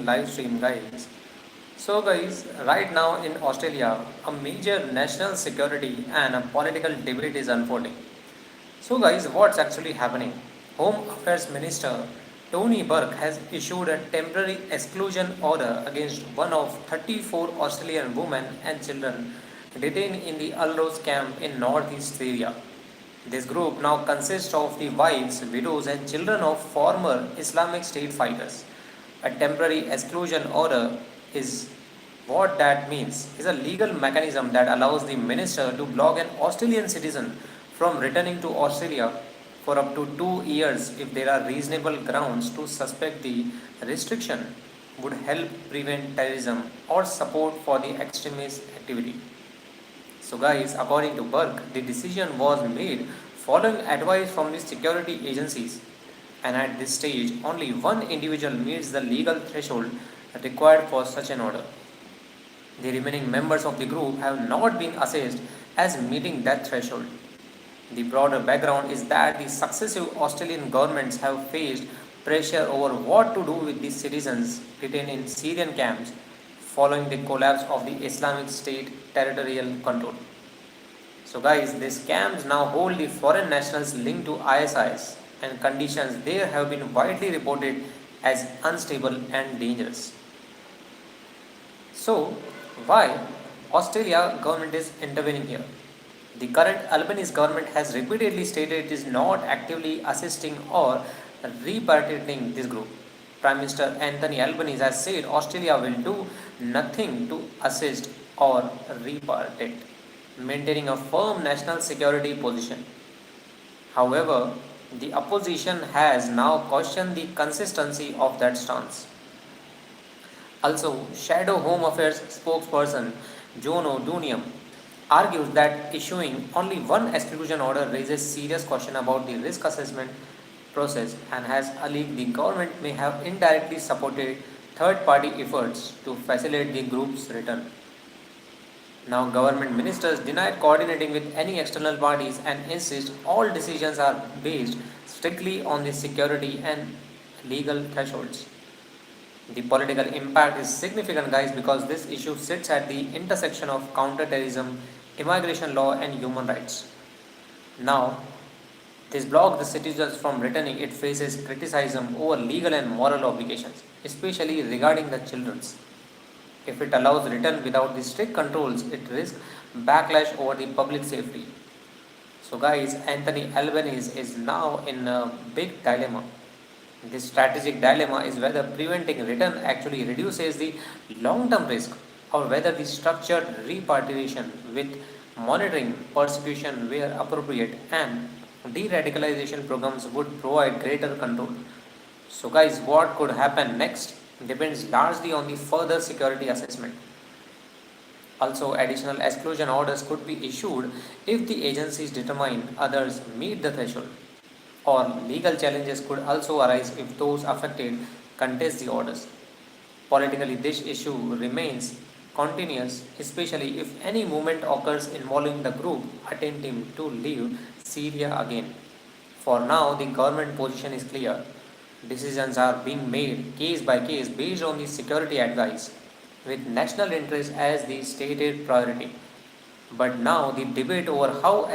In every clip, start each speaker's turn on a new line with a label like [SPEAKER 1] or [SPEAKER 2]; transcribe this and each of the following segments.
[SPEAKER 1] live stream, guys. So, guys, right now in Australia, a major national security and a political debate is unfolding. So, guys, what's actually happening? Home Affairs Minister Tony Burke has issued a temporary exclusion order against one of 34 Australian women and children detained in the al-Roj camp in northeast Syria. This group now consists of the wives, widows, and children of former Islamic State fighters. A temporary exclusion order is what that means is a legal mechanism that allows the minister to block an Australian citizen from returning to Australia for up to 2 years if there are reasonable grounds to suspect the restriction would help prevent terrorism or support for the extremist activity. So, guys, according to Burke, the decision was made following advice from the security agencies, and at this stage, only one individual meets the legal threshold required for such an order. The remaining members of the group have not been assessed as meeting that threshold. The broader background is that the successive Australian governments have faced pressure over what to do with the citizens detained in Syrian camps following the collapse of the Islamic State territorial control. So, guys, these camps now hold the foreign nationals linked to ISIS, and conditions there have been widely reported as unstable and dangerous. So, why Australia government is intervening here? The current Albanese government has repeatedly stated it is not actively assisting or repatriating this group. Prime Minister Anthony Albanese has said Australia will do nothing to assist or repatriate, maintaining a firm national security position. However, the opposition has now questioned the consistency of that stance. Also, Shadow Home Affairs spokesperson John O'Dunium argues that issuing only one exclusion order raises serious question about the risk assessment process and has alleged the government may have indirectly supported third party efforts to facilitate the group's return. Now, government ministers denied coordinating with any external parties and insist all decisions are based strictly on the security and legal thresholds. The political impact is significant, guys, because this issue sits at the intersection of counterterrorism, immigration law, and human rights. Now, this blocks the citizens from returning. It faces criticism over legal and moral obligations, especially regarding the children's. If it allows return without the strict controls, it risks backlash over the public safety. So, guys, Anthony Albanese is now in a big dilemma. This strategic dilemma is whether preventing return actually reduces the long term risk or whether the structured repatriation with monitoring, persecution where appropriate, and de radicalization programs would provide greater control. So, guys, what could happen next depends largely on the further security assessment. Also, additional exclusion orders could be issued if the agencies determine others meet the threshold, or legal challenges could also arise if those affected contest the orders. Politically, this issue remains continuous, especially if any movement occurs involving the group attempting to leave Syria again. For now, the government position is clear. Decisions are being made case by case based on the security advice, with national interest as the stated priority. But now the debate over how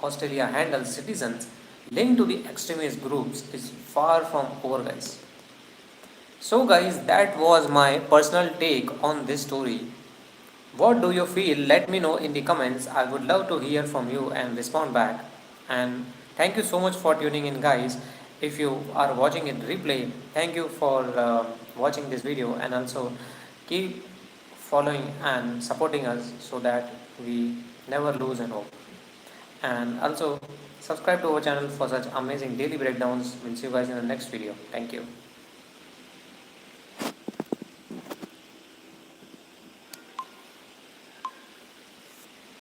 [SPEAKER 1] Australia handles citizens linked to the extremist groups is far from over, guys. So, guys, that was my personal take on this story. What do you feel? Let me know in the comments. I would love to hear from you and respond back. And thank you so much for tuning in, guys. If you are watching it replay, thank you for watching this video, and also keep following and supporting us so that we never lose an hope. And also subscribe to our channel for such amazing daily breakdowns. We'll see you guys in the next video. Thank you.